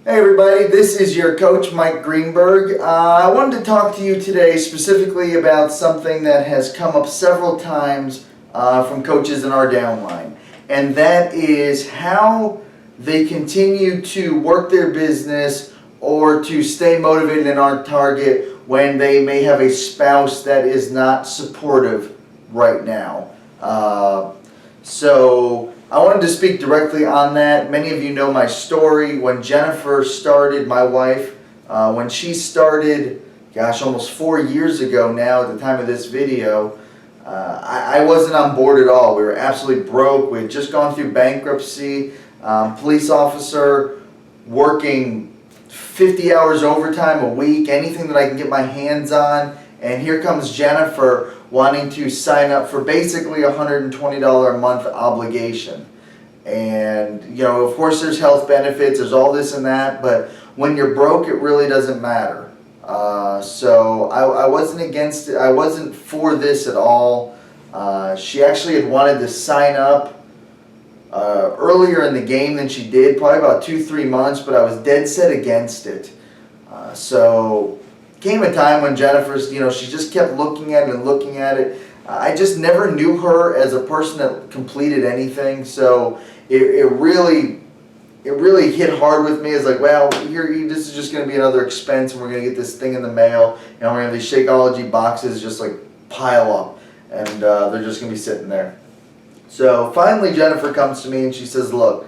Hey everybody, this is your coach Mike Greenberg. I wanted to talk to you today specifically about something that has come up several times from coaches in our downline, and that is how they continue to work their business or to stay motivated and on target when they may have a spouse that is not supportive right now. So I wanted to speak directly on that. Many of you know my story. When Jennifer started, my wife, when she started, almost 4 years ago now at the time of this video, I wasn't on board at all. We were absolutely broke. We had just gone through bankruptcy, police officer, working 50 hours overtime a week, anything that I can get my hands on. And here comes Jennifer wanting to sign up for basically a $120 a month obligation. And, of course there's health benefits, there's all this and that, but when you're broke, it really doesn't matter. So I wasn't against it. I wasn't for this at all. She actually had wanted to sign up earlier in the game than she did, probably about 2-3 months, but I was dead set against it. So came a time when Jennifer's, she just kept looking at it and looking at it. I just never knew her as a person that completed anything, so it really hit hard with me. It's like, well, this is just going to be another expense, and we're going to get this thing in the mail, and we're going to have these Shakeology boxes just like pile up, and they're just going to be sitting there. So finally Jennifer comes to me and she says, look,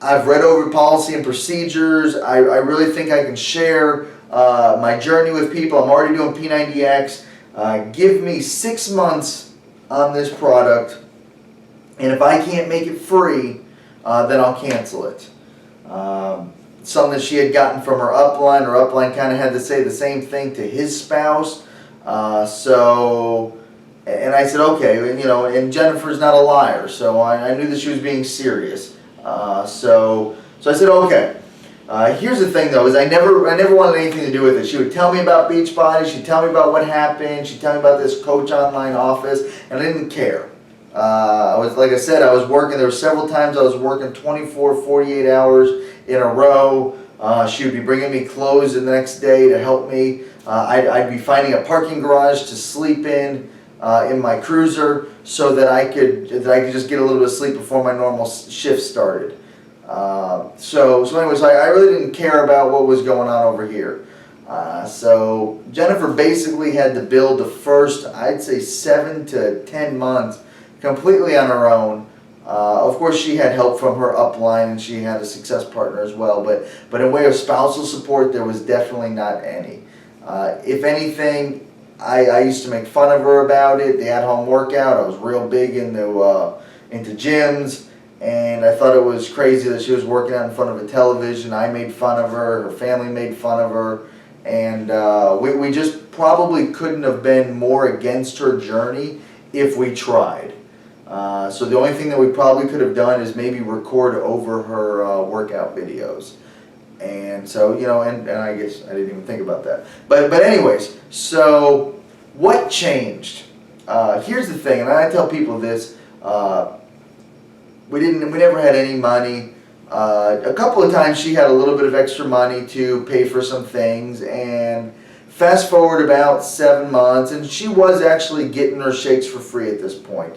I've read over policy and procedures. I really think I can share my journey with people. I'm already doing P90X. Give me 6 months on this product, and if I can't make it free, then I'll cancel it. Something that she had gotten from her upline. Her upline kind of had to say the same thing to his spouse. And I said, okay, and Jennifer's not a liar, so I knew that she was being serious. So I said, okay. Here's the thing though, is I never wanted anything to do with it. She would tell me about Beachbody, she'd tell me about what happened, she'd tell me about this coach online office, and I didn't care. Like I said, I was working, there were several times I was working 24, 48 hours in a row. She would be bringing me clothes the next day to help me. I'd be finding a parking garage to sleep in my cruiser so that I could just get a little bit of sleep before my normal shift started. So anyways, I really didn't care about what was going on over here. So Jennifer basically had to build the first, I'd say 7 to 10 months completely on her own. Of course she had help from her upline and she had a success partner as well, but in way of spousal support there was definitely not any. If anything, I used to make fun of her about it, the at-home workout. I was real big into gyms. And I thought it was crazy that she was working out in front of a television. I made fun of her, her family made fun of her, and we just probably couldn't have been more against her journey if we tried. So the only thing that we probably could have done is maybe record over her workout videos. And so, and I guess I didn't even think about that. But anyways, so what changed? Here's the thing, and I tell people this, we never had any money. A couple of times she had a little bit of extra money to pay for some things, and fast forward about 7 months, and she was actually getting her shakes for free at this point.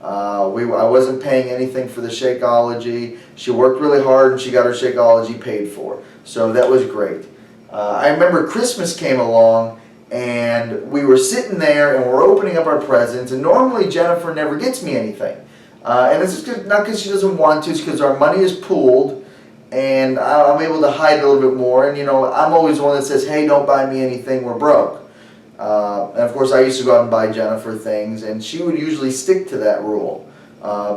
I wasn't paying anything for the Shakeology. She worked really hard and she got her Shakeology paid for, so that was great. I remember Christmas came along and we were sitting there and we're opening up our presents, and normally Jennifer never gets me anything. And it's just not because she doesn't want to, it's because our money is pooled and I'm able to hide a little bit more. And I'm always the one that says, hey, don't buy me anything, we're broke. And of course I used to go out and buy Jennifer things, and she would usually stick to that rule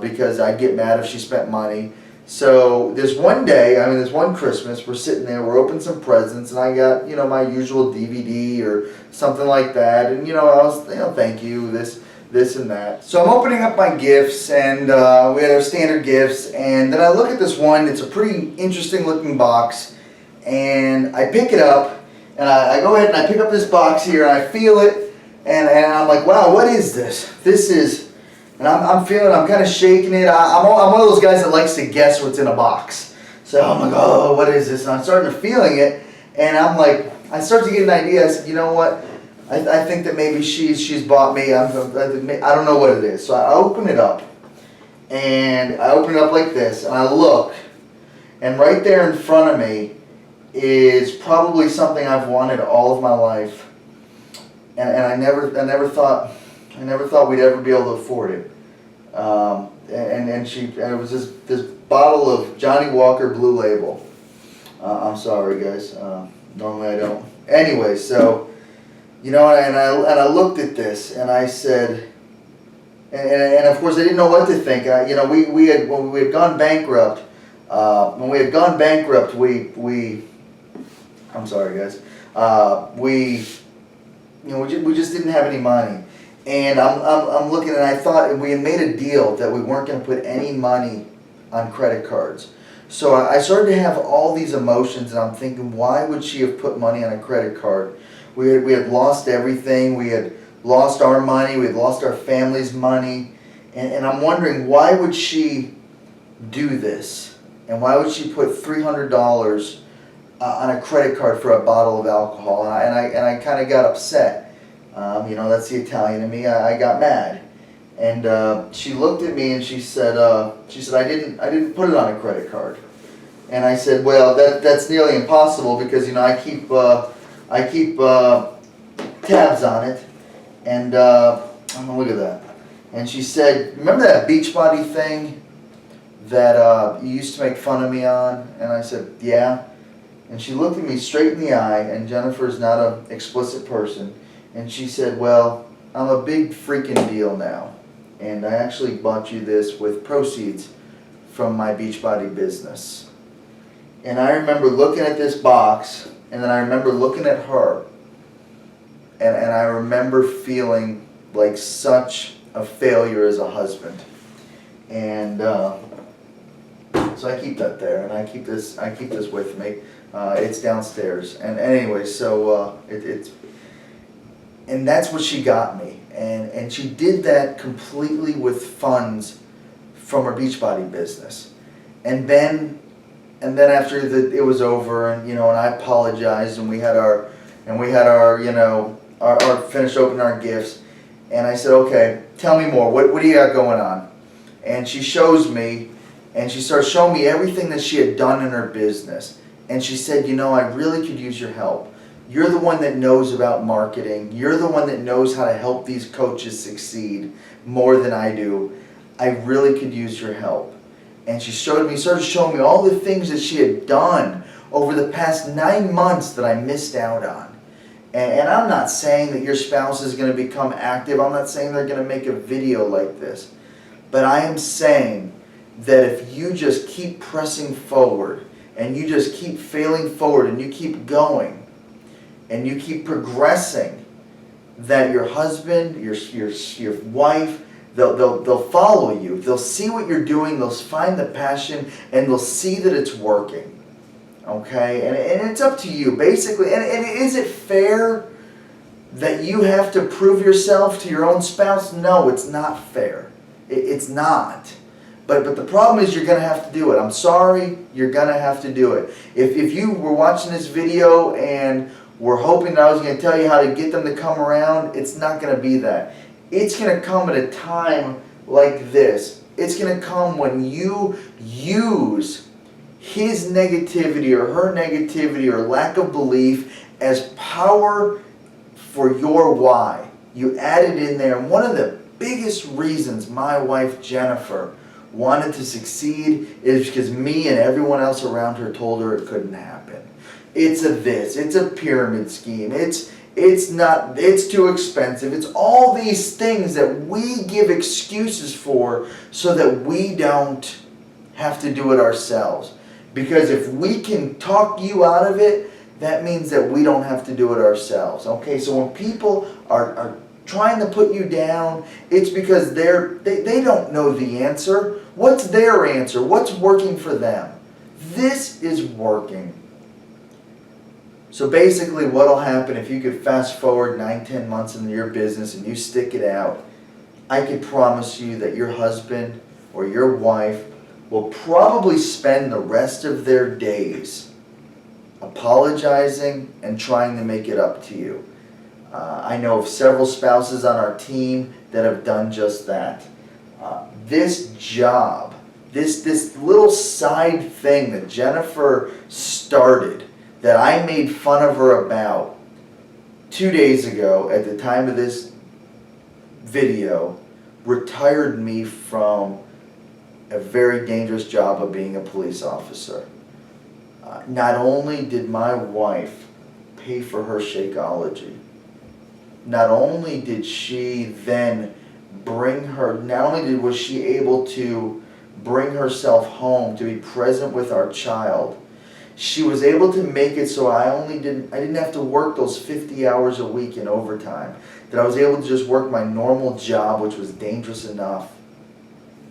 because I'd get mad if she spent money. So this one day, this one Christmas, we're sitting there, we're opening some presents, and I got, my usual DVD or something like that. And I was, thank you, this and that. So I'm opening up my gifts, and we had our standard gifts, and then I look at this one. It's a pretty interesting looking box, and I pick it up, and I go ahead and I pick up this box here, and I feel it, and I'm like, wow, what is this? This is, and I'm feeling, I'm kind of shaking it. I'm one of those guys that likes to guess what's in a box. So I'm like, oh, what is this? And I'm starting to feeling it, and I'm like, I start to get an idea. I said, you know what? I think that maybe she's bought me. I don't know what it is. So I open it up, and I open it up like this, and I look, and right there in front of me is probably something I've wanted all of my life, and I never thought we'd ever be able to afford it. And it was this bottle of Johnny Walker Blue Label. I'm sorry, guys. Normally I don't. Anyway, so and I looked at this and I said, and of course I didn't know what to think. When we had gone bankrupt. I'm sorry, guys. We just didn't have any money. And I'm looking, and I thought we had made a deal that we weren't going to put any money on credit cards. So I started to have all these emotions, and I'm thinking, why would she have put money on a credit card? We had lost everything. We had lost our money. We had lost our family's money. And I'm wondering, why would she do this? And why would she put $300 on a credit card for a bottle of alcohol? And I kind of got upset. That's the Italian in me. I got mad, and she looked at me and she said, I didn't put it on a credit card. And I said, well, that's nearly impossible because I keep tabs on it, and look at that. And she said, remember that Beachbody thing that you used to make fun of me on? And I said, yeah. And she looked at me straight in the eye, and Jennifer's not an explicit person. And she said, well, I'm a big freaking deal now. And I actually bought you this with proceeds from my Beachbody business. And I remember looking at this box, and then I remember looking at her, and I remember feeling like such a failure as a husband. And so I keep that there, and I keep this with me. It's downstairs. And anyway, so it's... And that's what she got me. And she did that completely with funds from her Beachbody business. And then after it was over, and I apologized, and we had our finished opening our gifts, and I said, okay, tell me more. What do you got going on? And she shows me, and she starts showing me everything that she had done in her business. And she said, I really could use your help. You're the one that knows about marketing. You're the one that knows how to help these coaches succeed more than I do. I really could use your help. And she started showing me all the things that she had done over the past 9 months that I missed out on. And I'm not saying that your spouse is going to become active. I'm not saying they're going to make a video like this. But I am saying that if you just keep pressing forward, and you just keep failing forward, and you keep going, and you keep progressing, that your husband, your wife, they'll follow you. They'll see what you're doing. They'll find the passion, and they'll see that it's working. Okay, and it's up to you basically. And is it fair that you have to prove yourself to your own spouse? No, it's not fair. It's not. But the problem is you're going to have to do it. I'm sorry, you're going to have to do it. If you were watching this video and were hoping that I was going to tell you how to get them to come around, it's not going to be that. It's going to come at a time like this. It's going to come when you use his negativity or her negativity or lack of belief as power for your why. You add it in there. And one of the biggest reasons my wife Jennifer wanted to succeed is because me and everyone else around her told her it couldn't happen. It's a pyramid scheme. It's too expensive. It's all these things that we give excuses for so that we don't have to do it ourselves. Because if we can talk you out of it, that means that we don't have to do it ourselves. Okay, so when people are trying to put you down, it's because they don't know the answer. What's their answer? What's working for them? This is working. So basically what will happen if you could fast forward 9-10 months into your business and you stick it out, I can promise you that your husband or your wife will probably spend the rest of their days apologizing and trying to make it up to you. I know of several spouses on our team that have done just that. This job, this little side thing that Jennifer started, that I made fun of her about 2 days ago at the time of this video, retired me from a very dangerous job of being a police officer. Not only did my wife pay for her Shakeology, not only did she then was she able to bring herself home to be present with our child, she was able to make it so I didn't have to work those 50 hours a week in overtime, that I was able to just work my normal job, which was dangerous enough.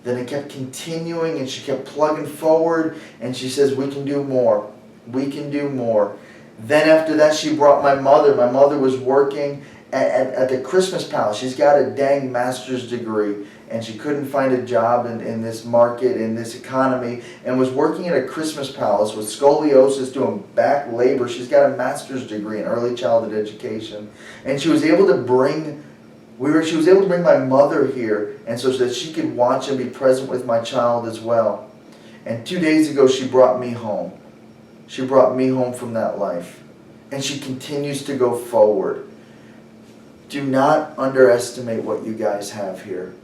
Then it kept continuing, and she kept plugging forward, and she says, we can do more. We can do more. Then after that, she brought my mother. My mother was working at the Christmas Palace. She's got a dang master's degree, and she couldn't find a job in this market, in this economy, and was working at a Christmas Palace with scoliosis, doing back labor. She's got a master's degree in early childhood education, and she was able to bring my mother here, and so that she could watch and be present with my child as well. And 2 days ago, she brought me home. She brought me home from that life, and she continues to go forward. Do not underestimate what you guys have here.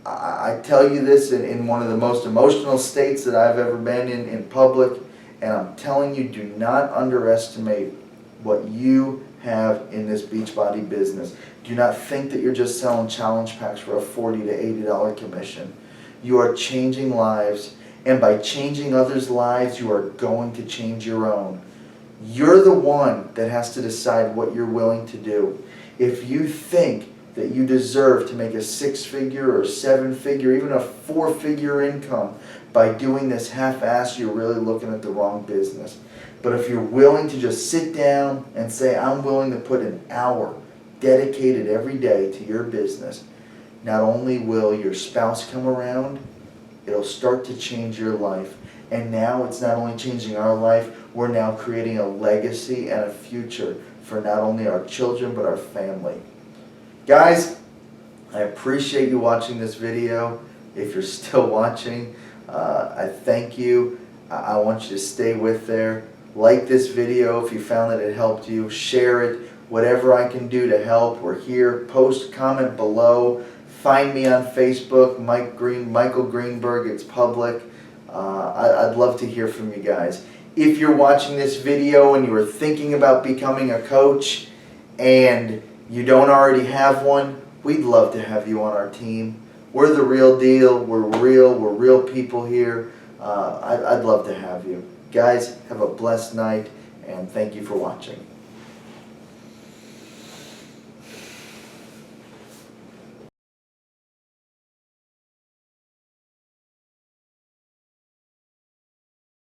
I tell you this in one of the most emotional states that I've ever been in public, and I'm telling you, do not underestimate what you have in this Beachbody business. Do not think that you're just selling challenge packs for a $40 to $80 commission. You are changing lives, and by changing others' lives, you are going to change your own. You're the one that has to decide what you're willing to do. If you think that you deserve to make a 6-figure or 7-figure, even a 4-figure income by doing this half-assed, you're really looking at the wrong business. But if you're willing to just sit down and say, I'm willing to put an hour dedicated every day to your business, not only will your spouse come around, it'll start to change your life. And now it's not only changing our life, we're now creating a legacy and a future for not only our children, but our family. Guys, I appreciate you watching this video. If you're still watching, I thank you. I want you to stay with there. Like this video if you found that it helped you. Share it. Whatever I can do to help, we're here. Post, comment below. Find me on Facebook, Michael Greenberg. It's public. I'd love to hear from you guys. If you're watching this video and you are thinking about becoming a coach and you don't already have one, we'd love to have you on our team. We're the real deal. We're real people here. I'd love to have you. Guys, have a blessed night, and thank you for watching.